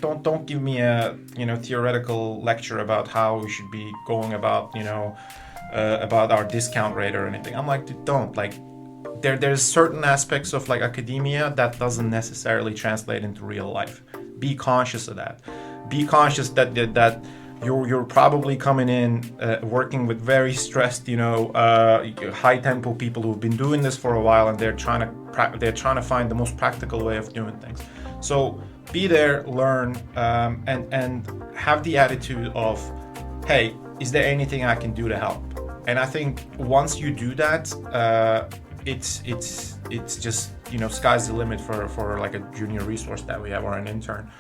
don't give me a theoretical lecture about how we should be going about about our discount rate or anything. I'm like, don't like. There's certain aspects of like academia that doesn't necessarily translate into real life. Be conscious of that. Be conscious that you're probably coming in working with very stressed, high tempo people who've been doing this for a while, and they're trying to find the most practical way of doing things. So be there, learn, and have the attitude of, hey, is there anything I can do to help? And I think once you do that, it's just sky's the limit for like a junior resource that we have or an intern.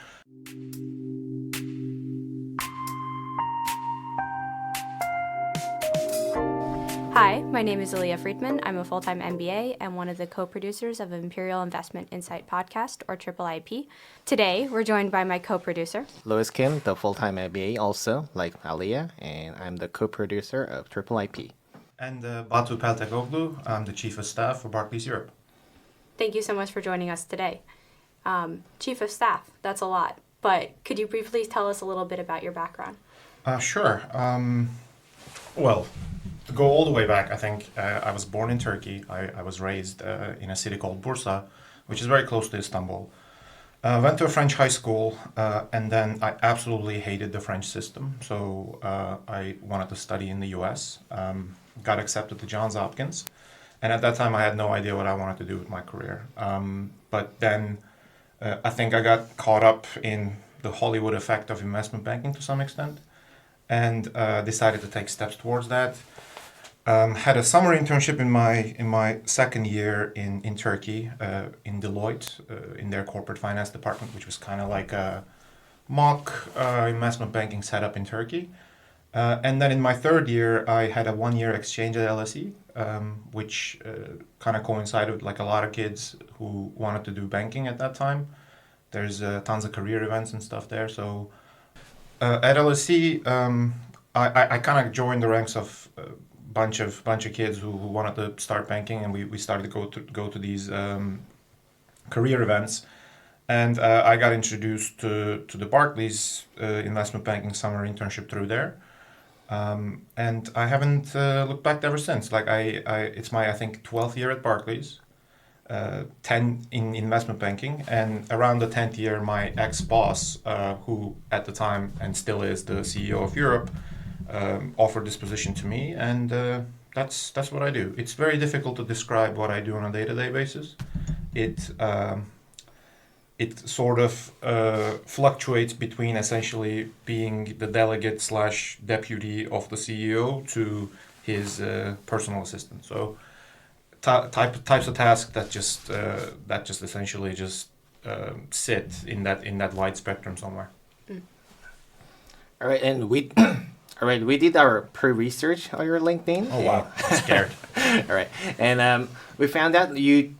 Hi, my name is Aaliyah Friedman. I'm a full-time MBA and one of the co-producers of Imperial Investment Insight Podcast, or IP. Today, we're joined by my co-producer, Louis Kim, the full-time MBA also, like Aaliyah, and I'm the co-producer of IP. And Batu, I'm the Chief of Staff for Barclays Europe. Thank you so much for joining us today. Chief of Staff, that's a lot, but could you briefly tell us a little bit about your background? Sure. Well, to go all the way back, I think I was born in Turkey. I was raised in a city called Bursa, which is very close to Istanbul. Went to a French high school, and then I absolutely hated the French system. So I wanted to study in the US. Got accepted to Johns Hopkins. And at that time, I had no idea what I wanted to do with my career. But then I think I got caught up in the Hollywood effect of investment banking to some extent, and decided to take steps towards that. Had a summer internship in my second year in Turkey, in Deloitte, in their corporate finance department, which was kind of like a mock investment banking setup in Turkey. And then in my third year, I had a 1-year exchange at LSE, which kind of coincided with like a lot of kids who wanted to do banking at that time. There's tons of career events and stuff there. So at LSE, I kind of joined the ranks of bunch of kids who wanted to start banking, and we started to go to these career events, and I got introduced to the Barclays investment banking summer internship through there, and I haven't looked back ever since. Like it's my, I think, 12th year at Barclays, 10 in investment banking, and around the 10th year, my ex-boss, who at the time and still is the CEO of Europe, offered this position to me, and that's what I do. It's very difficult to describe what I do on a day-to-day basis. It sort of fluctuates between essentially being the delegate / deputy of the CEO to his personal assistant. So types of tasks that just essentially just sit in that wide spectrum somewhere. All right, and we did our pre-research on your LinkedIn. Oh, wow. I'm scared. All right. And we found out you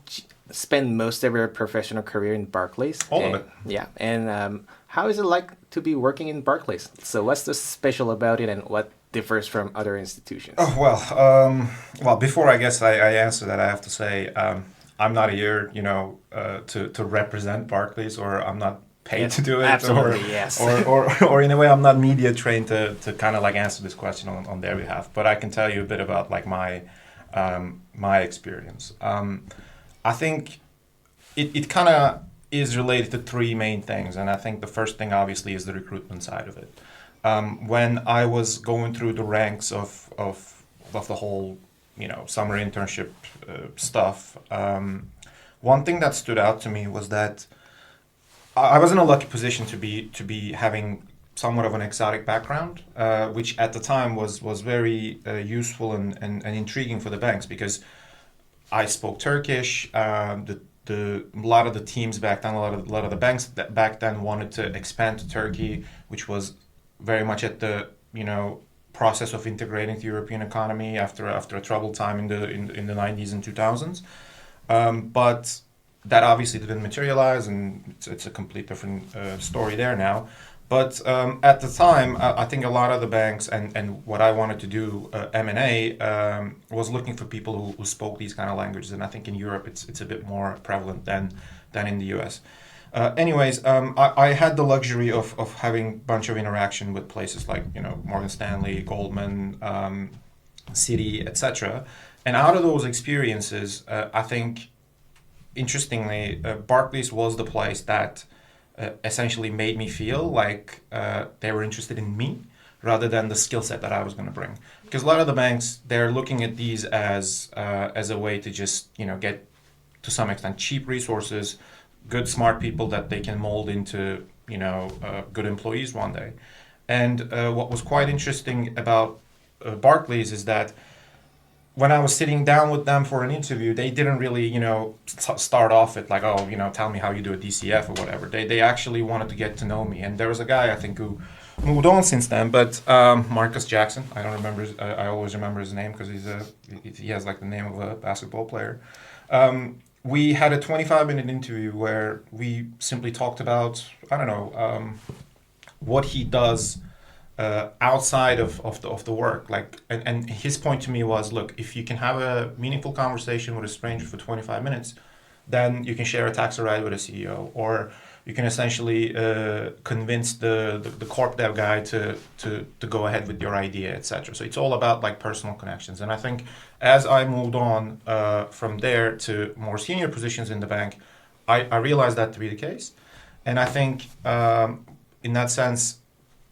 spent most of your professional career in Barclays. All of it. Yeah. And how is it like to be working in Barclays? So what's so special about it, and what differs from other institutions? Oh, well, before I guess I answer that, I have to say I'm not here, to represent Barclays, or I'm not paid to do it, absolutely, yes. or in a way I'm not media trained to kind of like answer this question on their behalf, but I can tell you a bit about like my experience. I think it kind of is related to three main things, and I think the first thing obviously is the recruitment side of it. When I was going through the ranks of the whole summer internship stuff, one thing that stood out to me was that I was in a lucky position to be having somewhat of an exotic background, which at the time was very useful and intriguing for the banks, because I spoke Turkish. A lot of the teams back then, a lot of the banks that back then wanted to expand to Turkey, which was very much at the process of integrating the European economy after a troubled time in the 90s and 2000s, but that obviously didn't materialize, and it's a complete different story there now. But at the time, I think a lot of the banks and what I wanted to do, M&A, was looking for people who spoke these kind of languages. And I think in Europe it's a bit more prevalent than in the US. I had the luxury of having a bunch of interaction with places like, Morgan Stanley, Goldman, Citi, etc. And out of those experiences, I think, interestingly, Barclays was the place that essentially made me feel like they were interested in me rather than the skill set that I was going to bring. Because a lot of the banks, they're looking at these as a way to just get to some extent cheap resources, good smart people that they can mold into good employees one day. And what was quite interesting about Barclays is that when I was sitting down with them for an interview, they didn't really, start off with like, oh, tell me how you do a DCF or whatever. They actually wanted to get to know me. And there was a guy, I think, who moved on since then, but Marcus Jackson, I don't remember, I always remember his name because he has like the name of a basketball player. We had a 25-minute interview where we simply talked about, I don't know, what he does outside of the work, like, and his point to me was, look, if you can have a meaningful conversation with a stranger for 25 minutes, then you can share a taxi ride with a CEO, or you can essentially convince the corp dev guy to go ahead with your idea, etc. So it's all about like personal connections. And I think as I moved on from there to more senior positions in the bank, I realized that to be the case. And I think in that sense,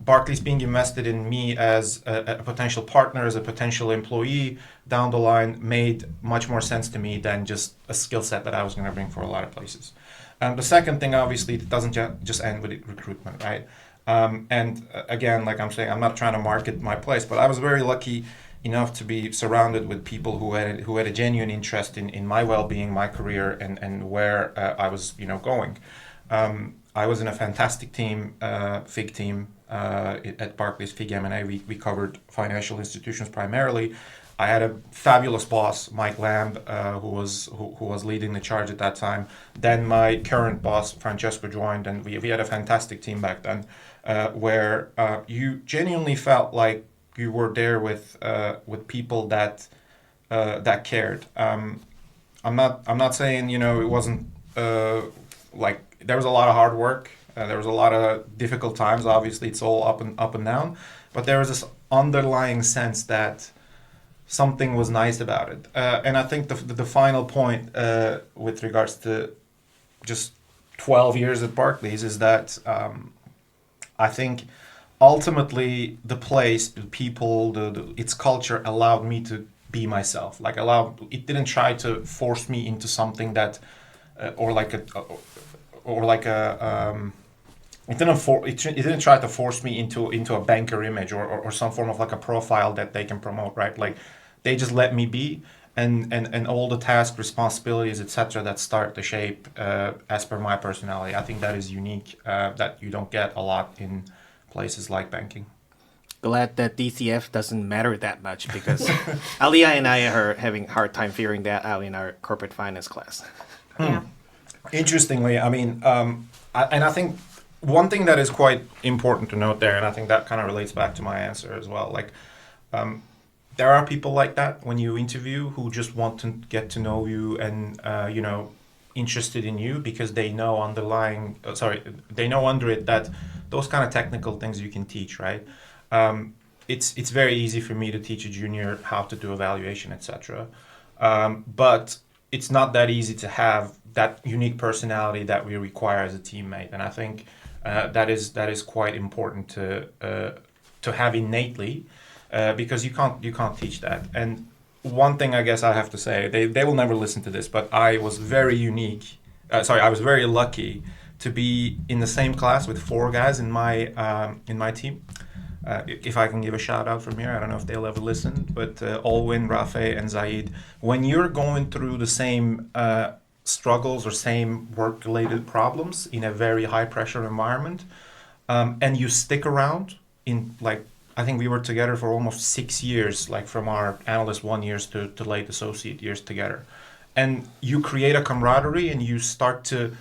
Barclays being invested in me as a potential partner, as a potential employee down the line made much more sense to me than just a skill set that I was going to bring for a lot of places. The second thing, obviously, it doesn't just end with recruitment, right? And again, like I'm saying, I'm not trying to market my place, but I was very lucky enough to be surrounded with people who had a genuine interest in my well-being, my career, and where I was, going. I was in a fantastic team, FIG team, at Barclays, FIG M&A. We covered financial institutions primarily. I had a fabulous boss, Mike Lamb, who was leading the charge at that time. Then my current boss, Francesco, joined, and we had a fantastic team back then, where you genuinely felt like you were there with people that cared. I'm not saying it wasn't like there was a lot of hard work. There was a lot of difficult times. Obviously, it's all up and down, but there was this underlying sense that something was nice about it. And I think the final point with regards to just 12 years at Barclays is that I think ultimately the place, the people, its culture allowed me to be myself. It didn't try to force me into something that, it didn't try to force me into a banker image or some form of like a profile that they can promote, right? Like they just let me be, and all the tasks, responsibilities, etc. that start to shape as per my personality. I think that is unique, that you don't get a lot in places like banking. Glad that DCF doesn't matter that much, because Alia and I are having a hard time figuring that out in our corporate finance class. Yeah. Interestingly, I mean, I think one thing that is quite important to note there, and I think that kind of relates back to my answer as well, like there are people like that when you interview who just want to get to know you and, interested in you because they know they know under it that those kind of technical things you can teach, right? It's very easy for me to teach a junior how to do evaluation, etc. But it's not that easy to have that unique personality that we require as a teammate, and I think that is quite important to have innately, because you can't teach that. And one thing I guess I have to say, they will never listen to this, but I was very I was very lucky to be in the same class with 4 guys in my team. If I can give a shout out from here, I don't know if they'll ever listen, but Olwin, Rafe, and Zaid, when you're going through the same struggles or same work-related problems in a very high-pressure environment, and you stick around in, like, I think we were together for almost 6 years, like from our analyst 1 years to late associate years together. And you create a camaraderie and you start to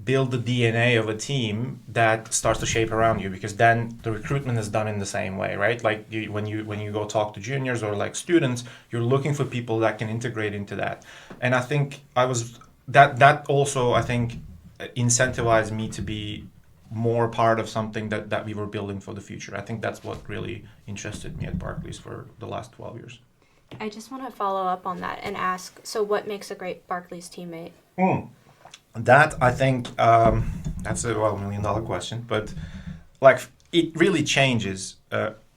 build the DNA of a team that starts to shape around you, because then the recruitment is done in the same way, right? Like when you go talk to juniors or like students, you're looking for people that can integrate into that. And I think that also, I think, incentivized me to be more part of something that we were building for the future. I think that's what really interested me at Barclays for the last 12 years. I just want to follow up on that and ask, so what makes a great Barclays teammate? That, I think, that's a $1 million question, but like it really changes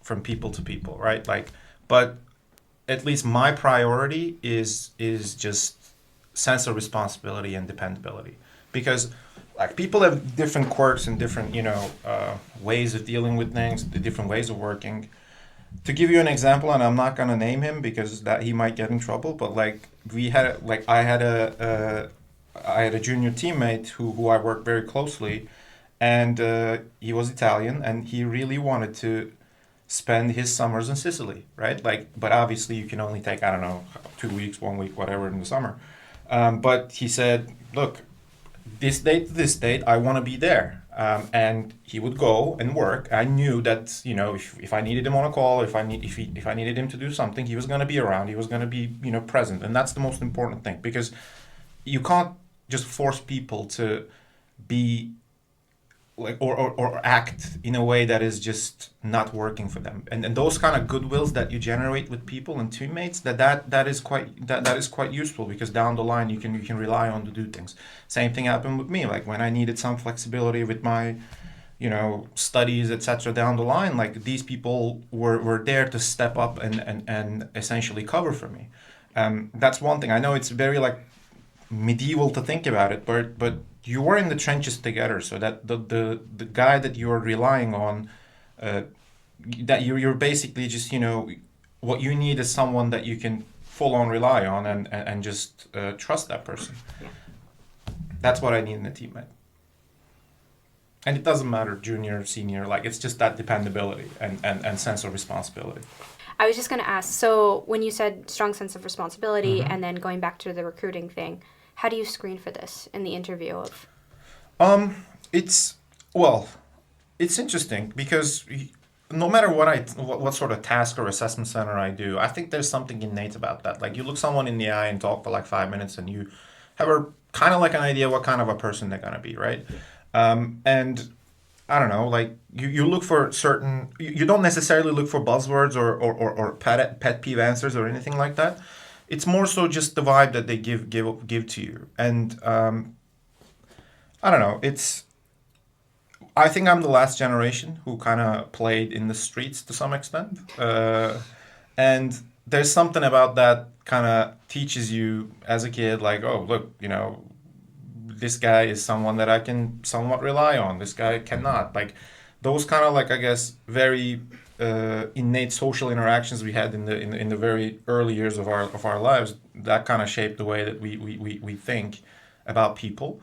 from people to people, right? Like, but at least my priority is just sense of responsibility and dependability, because like people have different quirks and different ways of dealing with things, the different ways of working. To give you an example, and I'm not gonna name him because that he might get in trouble, but like I had a junior teammate who I worked very closely, and he was Italian, and he really wanted to spend his summers in Sicily, right? Like, but obviously you can only take, I don't know, 2 weeks, 1 week, whatever in the summer. But he said, look, this date to this date, I want to be there. And he would go and work. I knew that, if I needed him on a call, if I needed him to do something, he was going to be around. He was going to be, present. And that's the most important thing, because you can't just force people to be like or act in a way that is just not working for them. And those kind of goodwills that you generate with people and teammates, that is quite useful, because down the line you can rely on to do things. Same thing happened with me. Like when I needed some flexibility with my studies, etc. down the line, like these people were there to step up and essentially cover for me. That's one thing. I know it's very like medieval to think about it, but you were in the trenches together, so that the guy that you're relying on, that you're basically just what you need is someone that you can full on rely on and just trust that person. That's what I need in a teammate. And it doesn't matter junior, senior, like it's just that dependability and sense of responsibility. I was just going to ask, so when you said strong sense of responsibility, and then going back to the recruiting thing, how do you screen for this in the interview of? It's interesting, because no matter what sort of task or assessment center I do, I think there's something innate about that. Like you look someone in the eye and talk for like 5 minutes, and you have a kind of like an idea what kind of a person they're gonna be, right? And I don't know, like you look for certain. You don't necessarily look for buzzwords or pet peeve answers or anything like that. It's more so just the vibe that they give to you. And I don't know, I think I'm the last generation who kind of played in the streets to some extent. And there's something about that kind of teaches you as a kid, like, oh, look, this guy is someone that I can somewhat rely on. This guy cannot. Like those kind of like, I guess, very innate social interactions we had in the very early years of our lives, that kind of shaped the way that we think about people.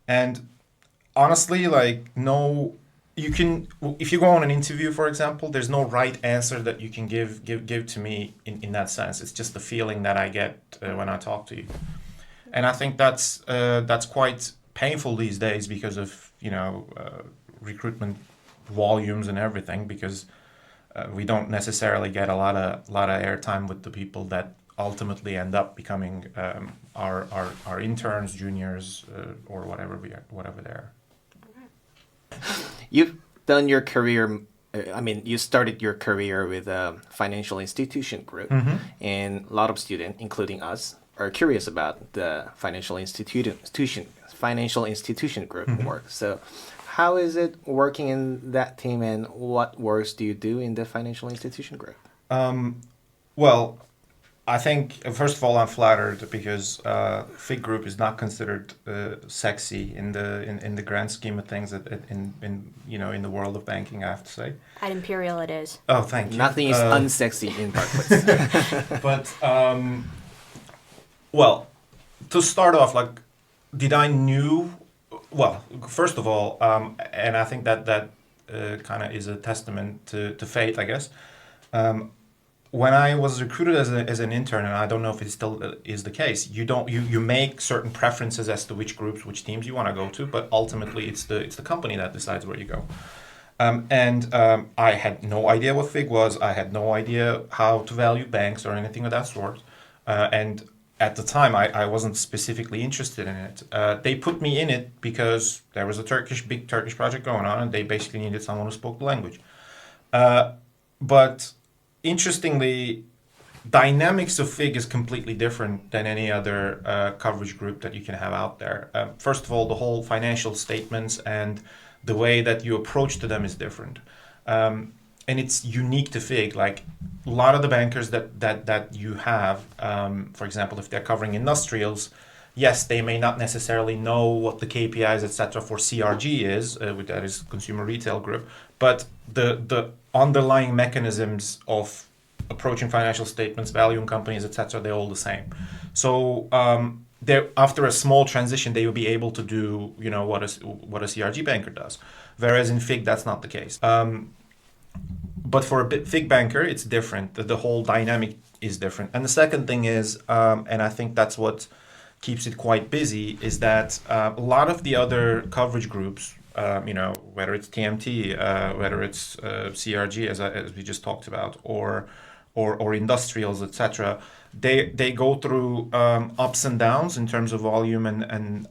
And honestly, like if you go on an interview, for example, there's no right answer that you can give to me in that sense. It's just the feeling that I get when I talk to you. And I think that's quite painful these days because of recruitment volumes and everything, because we don't necessarily get a lot of airtime with the people that ultimately end up becoming our interns, juniors, or whatever they are. You've done your career. You started your career with a financial institution group, and a lot of students, including us, are curious about the financial institution group work. So, how is it working in that team, and what works do you do in the financial institution group? Well, I think first of all I'm flattered, because FIG Group is not considered sexy in the grand scheme of things in the world of banking, I have to say. At Imperial it is. Oh, thank you. Nothing is unsexy in Barclays. But well, to start off, like, did I knew? Well, first of all, and I think that kind of is a testament to fate, I guess. When I was recruited as an intern, and I don't know if it still is the case, you make certain preferences as to which groups, which teams you want to go to, but ultimately it's the company that decides where you go. I had no idea what FIG was. I had no idea how to value banks or anything of that sort. And at the time, I wasn't specifically interested in it. They put me in it because there was a big Turkish project going on, and they basically needed someone who spoke the language. But interestingly, dynamics of FIG is completely different than any other coverage group that you can have out there. First of all, the whole financial statements and the way that you approach to them is different. And it's unique to FIG. Like a lot of the bankers that you have, for example, if they're covering industrials, yes, they may not necessarily know what the KPIs, etc., for CRG is, that is Consumer Retail Group, but the underlying mechanisms of approaching financial statements, valuing companies, etc., they're all the same. So after a small transition, they will be able to do, what a CRG banker does. Whereas in FIG, that's not the case. But for a FIG banker, it's different. The whole dynamic is different. And the second thing is, and I think that's what keeps it quite busy, is that a lot of the other coverage groups, whether it's TMT, whether it's CRG, as we just talked about, or industrials, etc., they go through ups and downs in terms of volume and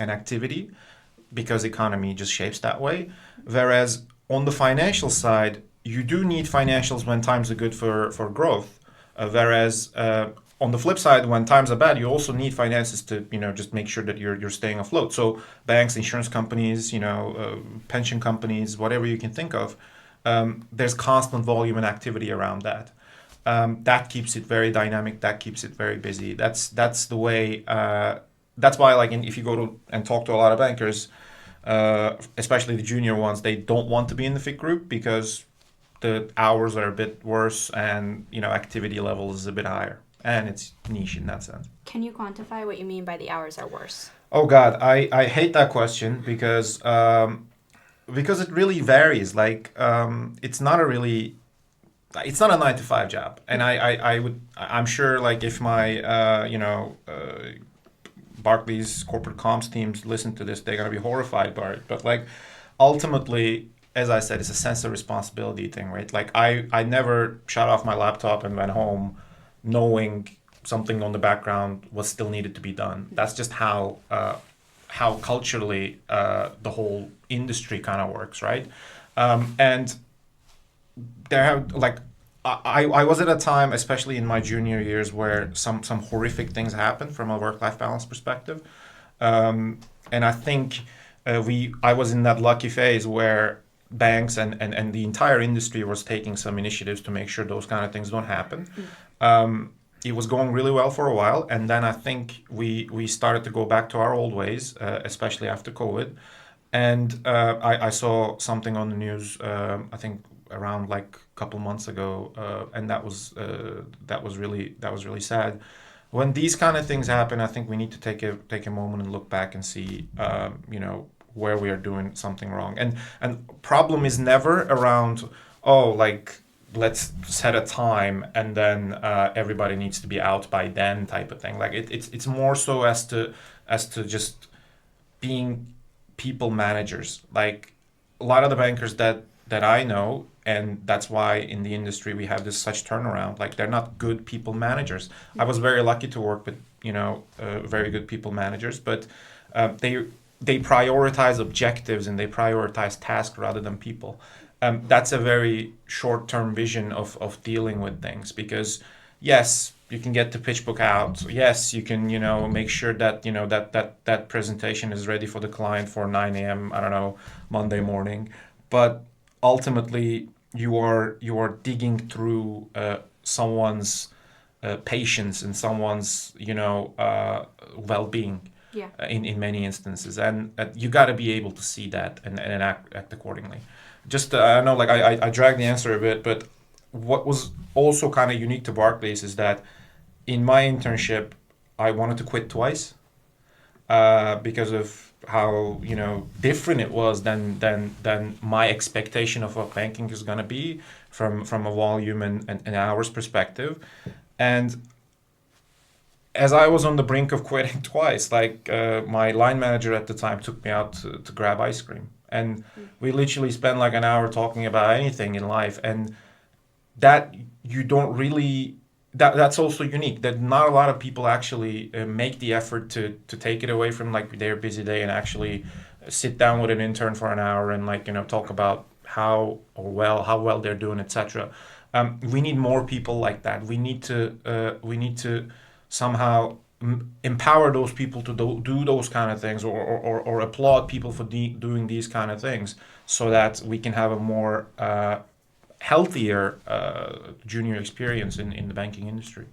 activity, because economy just shapes that way. Whereas on the financial side, you do need financials when times are good for growth. Whereas on the flip side, when times are bad, you also need finances to just make sure that you're staying afloat. So banks, insurance companies, pension companies, whatever you can think of, there's constant volume and activity around that. That keeps it very dynamic. That keeps it very busy. That's the way. That's why, if you go to and talk to a lot of bankers, especially the junior ones, they don't want to be in the FIG group because the hours are a bit worse and activity level is a bit higher, and it's niche in that sense. Can you quantify what you mean by the hours are worse? Oh God, I hate that question because it really varies. It's not a 9-to-5 job, and I'm sure if my Barclays corporate comms teams listen to this, they're gonna be horrified by it. But ultimately, as I said, it's a sense of responsibility thing, right? I never shut off my laptop and went home knowing something on the background was still needed to be done. That's just how culturally the whole industry kind of works, right? And there have I was at a time, especially in my junior years, where some horrific things happened from a work-life balance perspective, and I think I was in that lucky phase where banks and the entire industry was taking some initiatives to make sure those kind of things don't happen. It was going really well for a while, and then I think we started to go back to our old ways, especially after COVID. And I saw something on the news, I think around a couple months ago, and that was really sad. When these kind of things happen, I think we need to take a moment and look back and see, where we are doing something wrong. And problem is never around, let's set a time and then everybody needs to be out by then type of thing. It's more so as to just being people managers. A lot of the bankers that I know, and that's why in the industry we have this such turnaround, they're not good people managers. I was very lucky to work with very good people managers, but they prioritize objectives and they prioritize tasks rather than people. That's a very short-term vision of dealing with things, because yes, you can get the pitch book out. Yes, you can make sure that that presentation is ready for the client for 9 a.m. Monday morning, but ultimately you are digging through someone's patience and someone's well-being. Yeah. In many instances, and you got to be able to see that and act accordingly. Just I know I dragged the answer a bit, but what was also kind of unique to Barclays is that in my internship I wanted to quit twice because of how different it was than my expectation of what banking is going to be from a volume and hours perspective. And as I was on the brink of quitting twice, my line manager at the time took me out to grab ice cream. And we literally spent an hour talking about anything in life. And that you don't really that's also unique. That not a lot of people actually make the effort to take it away from like their busy day and actually sit down with an intern for an hour and like talk about how well they're doing, etc. We need more people like that. We need to somehow empower those people to do those kind of things, or applaud people for doing these kind of things, so that we can have a more healthier junior experience in the banking industry.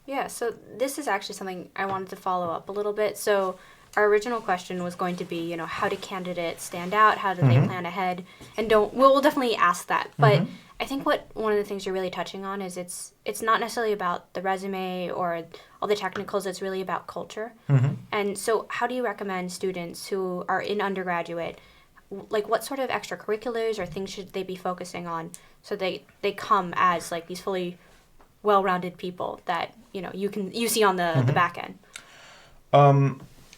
Yeah, so this is actually something I wanted to follow up a little bit. So our original question was going to be, how do candidates stand out? How do they plan ahead? And we'll definitely ask that. But I think one of the things you're really touching on is it's not necessarily about the resume or all the technicals. It's really about culture. And so how do you recommend students who are in undergraduate, like what sort of extracurriculars or things should they be focusing on so they come as like these fully well-rounded people that you see on the back end?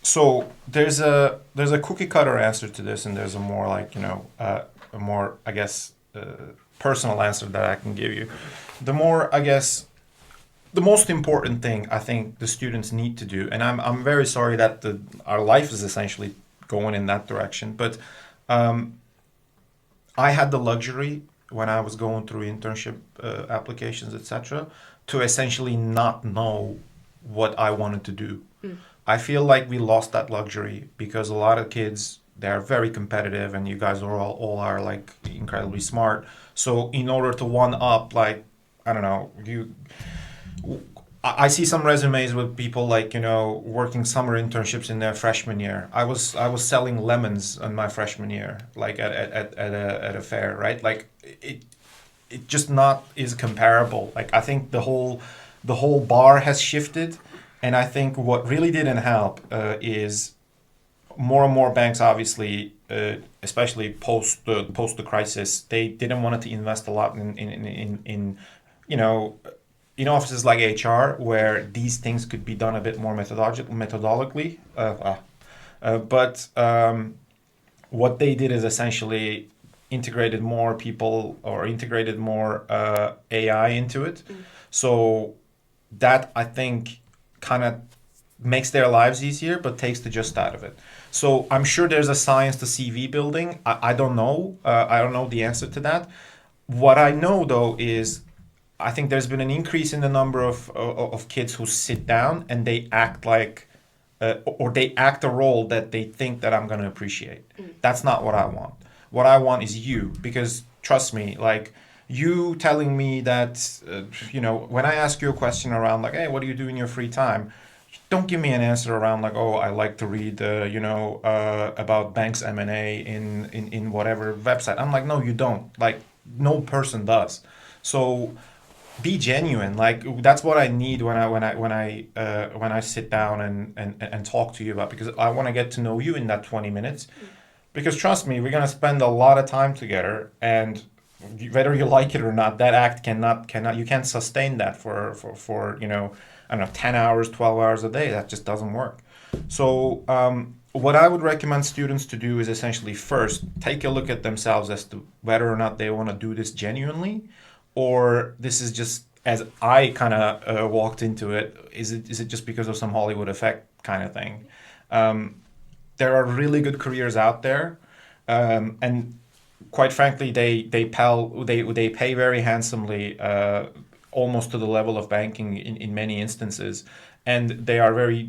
So there's a cookie cutter answer to this, and there's a more like a more, I guess, personal answer that I can give you. The most important thing I think the students need to do, and I'm very sorry that our life is essentially going in that direction, but I had the luxury when I was going through internship applications, etc., to essentially not know what I wanted to do. I feel like we lost that luxury because a lot of kids, they're very competitive, and you guys all are like incredibly smart. So in order to one up, like, I don't know, I see some resumes with people like working summer internships in their freshman year. I was selling lemons in my freshman year, like at a fair, right? Like it just not is comparable. Like I think the whole bar has shifted, and I think what really didn't help is more and more banks, obviously, especially post the crisis, they didn't want to invest a lot in offices like HR, where these things could be done a bit more methodologically. But what they did is essentially integrated more people or integrated more AI into it. So that, I think, kind of makes their lives easier, but takes the gist out of it. So I'm sure there's a science to CV building. I don't know. I don't know the answer to that. What I know, though, is I think there's been an increase in the number of kids who sit down and they act like, or they act a role that they think that I'm going to appreciate. That's not what I want. What I want is you, because trust me, like you telling me that, when I ask you a question around like, hey, what do you do in your free time? Don't give me an answer around like, oh, I like to read, about banks M&A in whatever website. I'm like, no, you don't. Like, no person does. So be genuine. Like that's what I need when I sit down and talk to you about, because I want to get to know you in that 20 minutes. Because trust me, we're gonna spend a lot of time together, and whether you like it or not, that act cannot you can't sustain that for I don't know, 10 hours, 12 hours a day. That just doesn't work. So what I would recommend students to do is essentially first take a look at themselves as to whether or not they want to do this genuinely, or this is just, as I kind of walked into it, is it just because of some Hollywood effect kind of thing? There are really good careers out there, and quite frankly, they pay very handsomely, almost to the level of banking in many instances, and they are very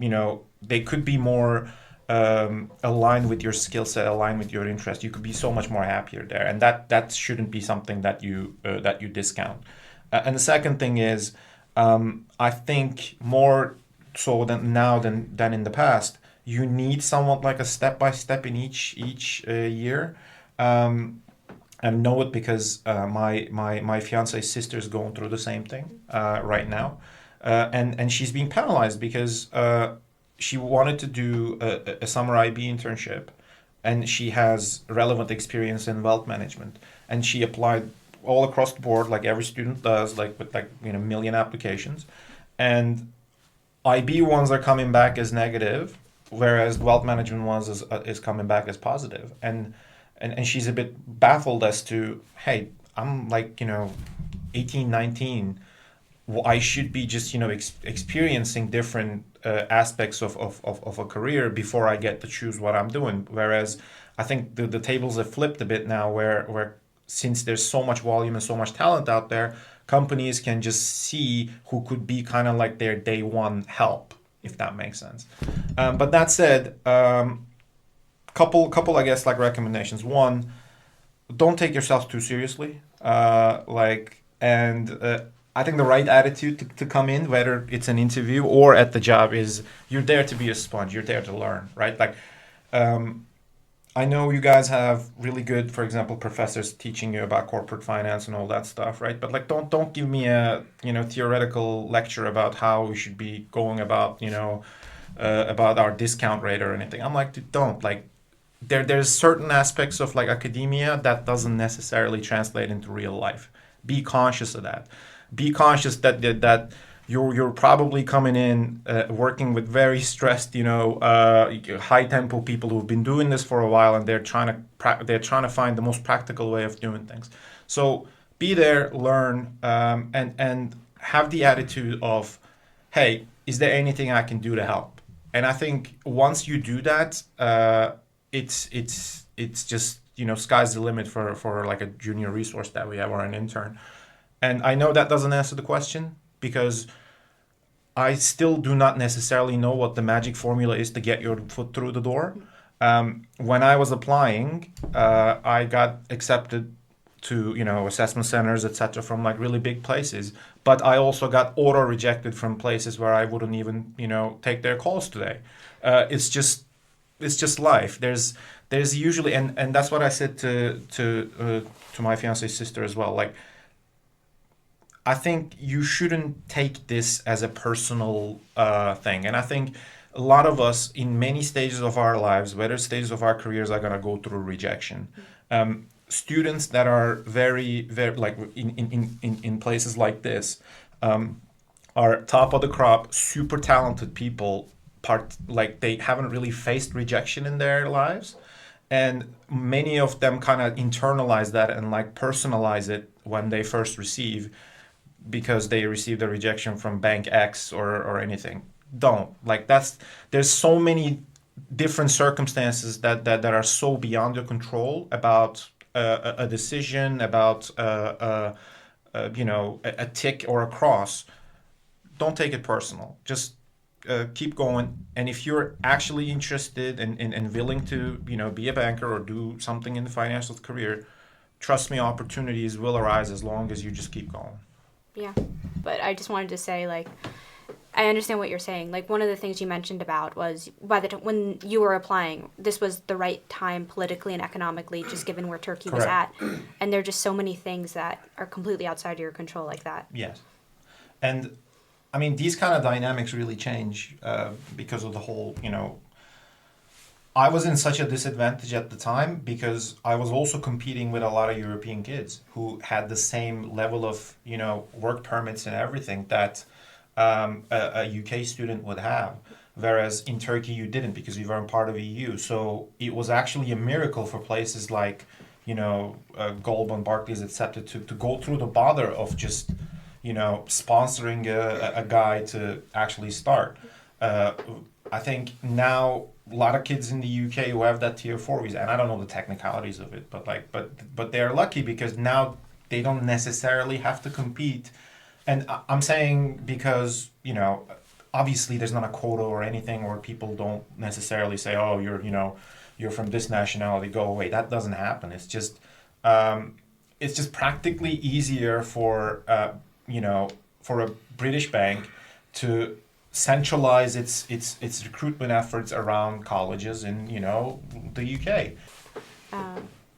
they could be more aligned with your skill set, aligned with your interest. You could be so much more happier there, and that shouldn't be something that you discount. And the second thing is, I think more so than now than in the past, you need somewhat like a step by step in each year. And know it because my fiance's sister is going through the same thing right now, and she's being penalized because she wanted to do a summer IB internship, and she has relevant experience in wealth management, and she applied all across the board like every student does, like with like million applications, and IB ones are coming back as negative, whereas wealth management ones is coming back as positive, and she's a bit baffled as to, hey, I'm like 18, 19. I should be just experiencing different aspects of a career before I get to choose what I'm doing. Whereas I think the tables have flipped a bit now, where since there's so much volume and so much talent out there, companies can just see who could be kind of like their day one help, if that makes sense. But that said, couple I guess like recommendations. One, don't take yourself too seriously. I think the right attitude to come in, whether it's an interview or at the job, is you're there to be a sponge. You're there to learn, right? I know you guys have really good, for example, professors teaching you about corporate finance and all that stuff, right? But like, don't give me a theoretical lecture about how we should be going about about our discount rate or anything. I'm like, don't like. There's certain aspects of like academia that doesn't necessarily translate into real life. Be conscious of that. Be conscious that you're probably coming in working with very stressed, high tempo people who've been doing this for a while, and they're trying to find the most practical way of doing things. So be there, learn, and have the attitude of, hey, is there anything I can do to help? And I think once you do that, it's just sky's the limit for like a junior resource that we have, or an intern. And I know that doesn't answer the question, because I still do not necessarily know what the magic formula is to get your foot through the door. When I was applying, I got accepted to assessment centers, etc., from like really big places, but I also got auto rejected from places where I wouldn't even take their calls today. It's just life. There's usually, and that's what I said to my fiance's sister as well. Like, I think you shouldn't take this as a personal thing. And I think a lot of us in many stages of our lives, whether stages of our careers, are going to go through rejection. Students that are very, very like in places like this are top of the crop, super talented people, like they haven't really faced rejection in their lives. And many of them kind of internalize that and like personalize it when they first receive, because they received a rejection from bank X or anything. Don't like there's so many different circumstances that are so beyond your control about a decision, about a tick or a cross. Don't take it personal. Just keep going. And if you're actually interested and willing to be a banker or do something in the financial career, trust me, opportunities will arise as long as you just keep going. Yeah, but I just wanted to say, like, I understand what you're saying. Like, one of the things you mentioned about was when you were applying, this was the right time politically and economically, just given where Turkey was at. And there are just so many things that are completely outside of your control like that. Yes. And, I mean, these kind of dynamics really change because of the whole, I was in such a disadvantage at the time because I was also competing with a lot of European kids who had the same level of, work permits and everything that a UK student would have. Whereas in Turkey you didn't, because you weren't part of EU. So it was actually a miracle for places like, Goldman, Barclays, etc. to go through the bother of just, sponsoring a guy to actually start. I think now a lot of kids in the UK who have that tier 4 visa, and I don't know the technicalities of it, but they're lucky because now they don't necessarily have to compete. And I'm saying because, obviously there's not a quota or anything, or people don't necessarily say, oh, you're from this nationality, go away. That doesn't happen. It's just practically easier for a British bank to centralize its recruitment efforts around colleges in the UK.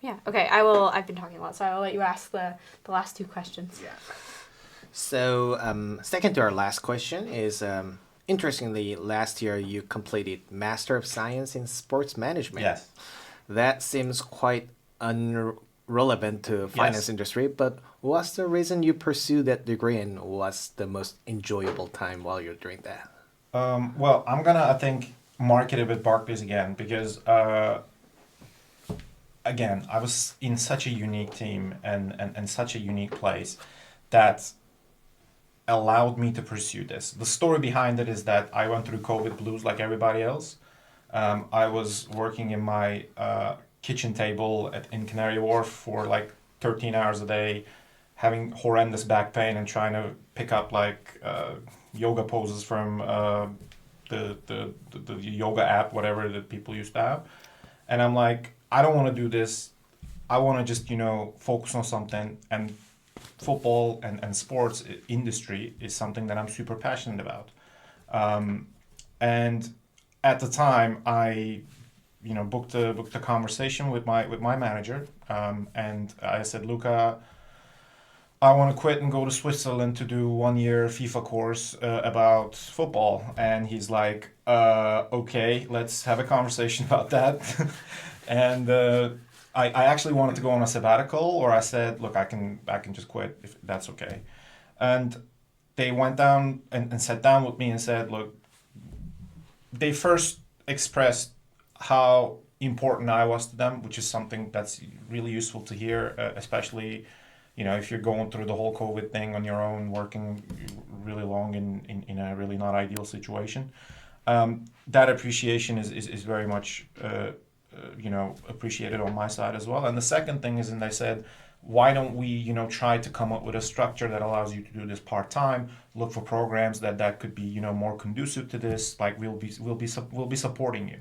Yeah. Okay. I've been talking a lot, so I will let you ask the last two questions. Yeah. So second to our last question is, interestingly, last year you completed Master of Science in Sports Management. Yes. That seems quite relevant to finance industry, but what's the reason you pursued that degree, and what's the most enjoyable time while you're doing that? Well, I'm gonna, I think, market it with Barclays again, because again, I was in such a unique team and such a unique place that allowed me to pursue this. The story behind it is that I went through COVID blues like everybody else. I was working in my kitchen table in Canary Wharf for like 13 hours a day, having horrendous back pain and trying to pick up like yoga poses from the yoga app, whatever that people used to have. And I'm like, I don't want to do this. I want to just, focus on something. And football and sports industry is something that I'm super passionate about. And at the time, I, booked a conversation with my manager, and I said, Luca, I want to quit and go to Switzerland to do 1 year FIFA course about football. And he's like, okay, let's have a conversation about that. And I actually wanted to go on a sabbatical, or I said, look, I can just quit if that's okay. And they went down and sat down with me and said, look, they first expressed how important I was to them, which is something that's really useful to hear, especially, if you're going through the whole COVID thing on your own, working really long in a really not ideal situation. That appreciation is very much, appreciated on my side as well. And the second thing is, and they said, why don't we, try to come up with a structure that allows you to do this part-time, look for programs that could be, more conducive to this, like we'll be supporting you.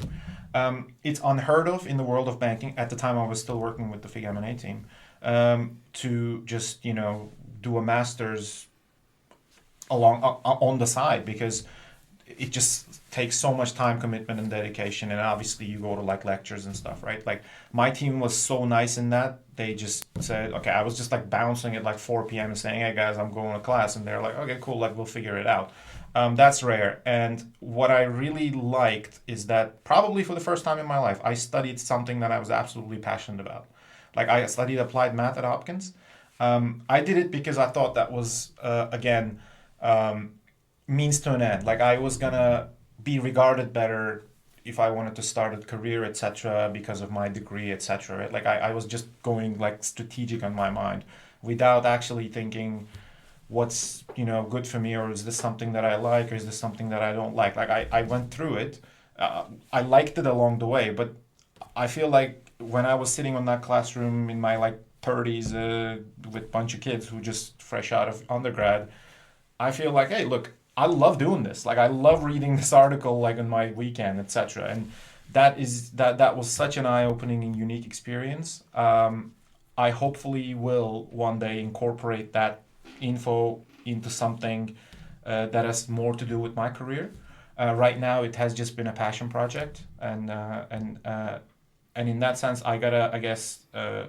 It's unheard of in the world of banking. At the time I was still working with the FIG M&A team, to just, do a master's on the side, because it just takes so much time commitment and dedication, and obviously you go to like lectures and stuff, right? Like my team was so nice in that they just said, okay, I was just like bouncing at like 4 p.m. and saying, hey guys, I'm going to class, and they're like, okay, cool, like we'll figure it out. That's rare. And what I really liked is that probably for the first time in my life, I studied something that I was absolutely passionate about. Like I studied applied math at Hopkins. I did it because I thought that was, again, means to an end. Like I was gonna be regarded better if I wanted to start a career, etc., because of my degree, etc. Right? Like I was just going like strategic on my mind without actually thinking what's good for me, or is this something that I like, or is this something that I don't like. Like I went through it. I liked it along the way, but I feel like when I was sitting on that classroom in my like 30s with a bunch of kids who just fresh out of undergrad, I feel like, hey, look, I love doing this. Like I love reading this article like on my weekend, etc. And that was such an eye-opening and unique experience. I hopefully will one day incorporate that info into something that has more to do with my career. Right now, it has just been a passion project, and in that sense, I gotta, I guess,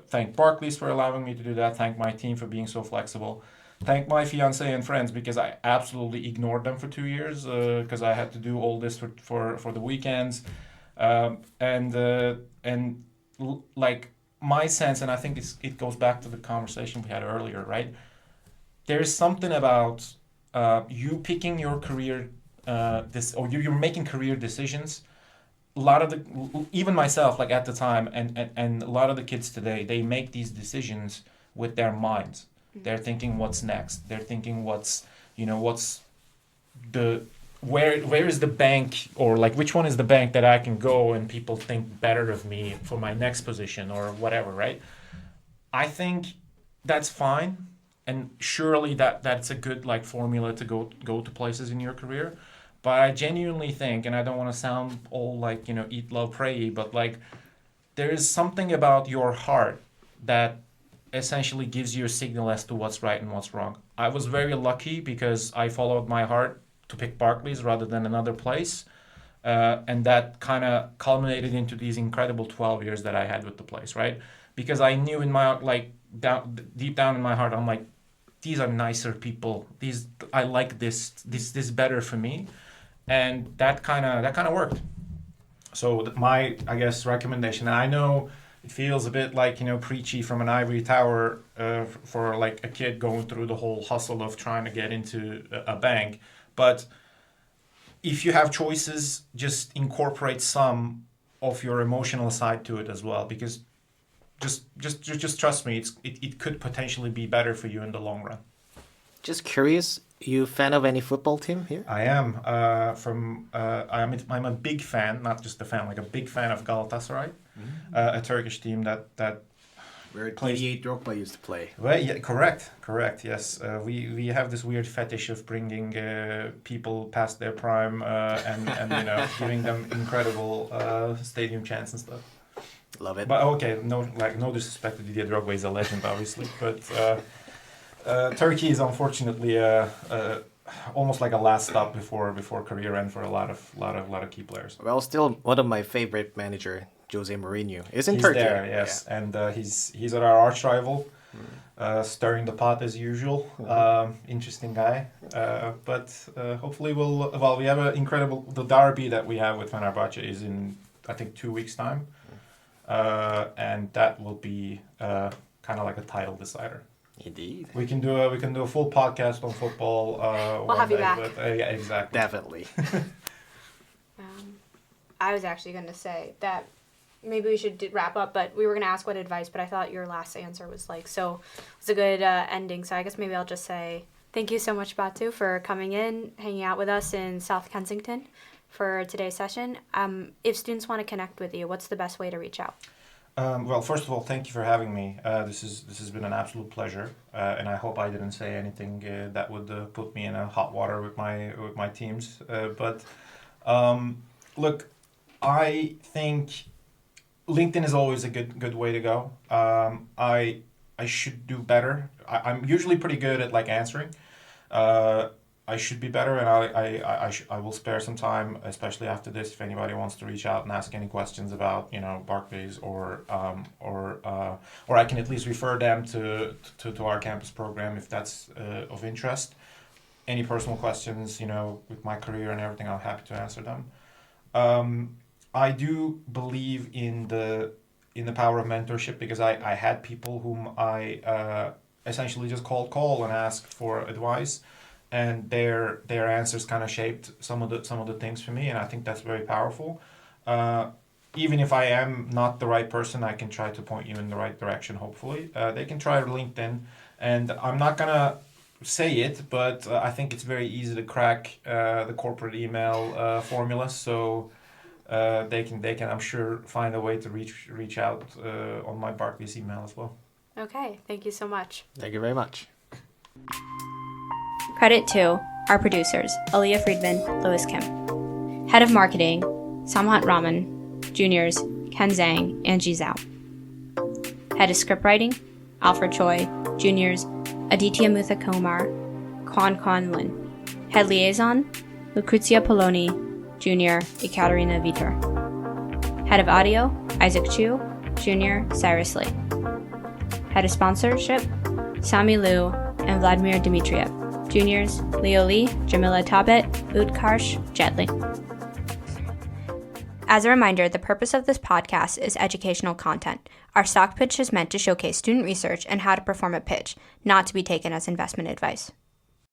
thank Barclays for allowing me to do that. Thank my team for being so flexible. Thank my fiance and friends, because I absolutely ignored them for 2 years because I had to do all this for the weekends, like my sense, and I think it goes back to the conversation we had earlier, right? There is something about you picking your career, you're making career decisions. A lot of even myself, like at the time, and a lot of the kids today, they make these decisions with their minds. They're thinking what's next. They're thinking what's where is the bank, or like which one is the bank that I can go and people think better of me for my next position or whatever, right? I think that's fine, and surely that's a good like formula to go to places in your career. But I genuinely think, and I don't want to sound all like eat, love, pray, but like there is something about your heart that essentially gives you a signal as to what's right and what's wrong. I was very lucky because I followed my heart to pick Barclays rather than another place, and that kind of culminated into these incredible 12 years that I had with the place, right? Because I knew in my deep down in my heart, I'm like, these are nicer people. I like this better for me, and that kind of worked. So my, I guess, recommendation, and I know it feels a bit like, preachy from an ivory tower for like a kid going through the whole hustle of trying to get into a bank. But if you have choices, just incorporate some of your emotional side to it as well, because just trust me, it could potentially be better for you in the long run. Just curious, You a fan of any football team here? I am I'm a big fan, not just a fan, like a big fan of Galatasaray, a Turkish team that Where Didier Drogba used to play. well, yeah, correct, yes. We have this weird fetish of bringing people past their prime and giving them incredible stadium chants and stuff. Love it. But okay, no disrespect to Didier Drogba, he's a legend, obviously. But Turkey is unfortunately almost like a last stop before career end for a lot of key players. Well, still one of my favorite manager, Jose Mourinho, is in He's Turkey. there, yes, Yeah. and he's at our arch rival, stirring the pot as usual. Interesting guy, but hopefully we have the derby that we have with Fenerbahce is in I think 2 weeks time, and that will be kind of like a title decider. Indeed. We can do a full podcast on football. We'll have you back. But, yeah, exactly. Definitely. I was actually going to say that maybe we should wrap up, but we were going to ask what advice, but I thought your last answer was so it's a good ending. So I guess maybe I'll just say thank you so much, Batu, for coming in, hanging out with us in South Kensington for today's session. If students want to connect with you, what's the best way to reach out? Well, first of all, thank you for having me. This has been an absolute pleasure, and I hope I didn't say anything that would put me in a hot water with my teams. But look, I think LinkedIn is always a good way to go. I should do better. I'm usually pretty good at like answering. I should be better, and I will spare some time, especially after this, if anybody wants to reach out and ask any questions about Barclays or I can at least refer them to our campus program if that's of interest. Any personal questions, with my career and everything, I'm happy to answer them. I do believe in the power of mentorship because I had people whom I essentially just call and ask for advice. And their answers kind of shaped some of the things for me, and I think that's very powerful. Even if I am not the right person, I can try to point you in the right direction. Hopefully, they can try LinkedIn, and I'm not gonna say it, but I think it's very easy to crack the corporate email formula. So they can I'm sure find a way to reach out on my Barclays email as well. Okay, thank you so much. Thank you very much. Credit to our producers, Aaliyah Friedman, Louis Kim. Head of Marketing, Samhat Raman. Juniors, Ken Zhang, Angie Zhao. Head of Scriptwriting, Alfred Choi. Juniors, Aditya Mutha Kumar, Kwan Lin. Head Liaison, Lucrezia Poloni. Junior, Ekaterina Vitor. Head of Audio, Isaac Chu. Junior, Cyrus Lee. Head of Sponsorship, Sami Liu and Vladimir Dmitriev. Juniors, Leo Lee, Jamila Tabet, Utkarsh Jetli. As a reminder, the purpose of this podcast is educational content. Our stock pitch is meant to showcase student research and how to perform a pitch, not to be taken as investment advice.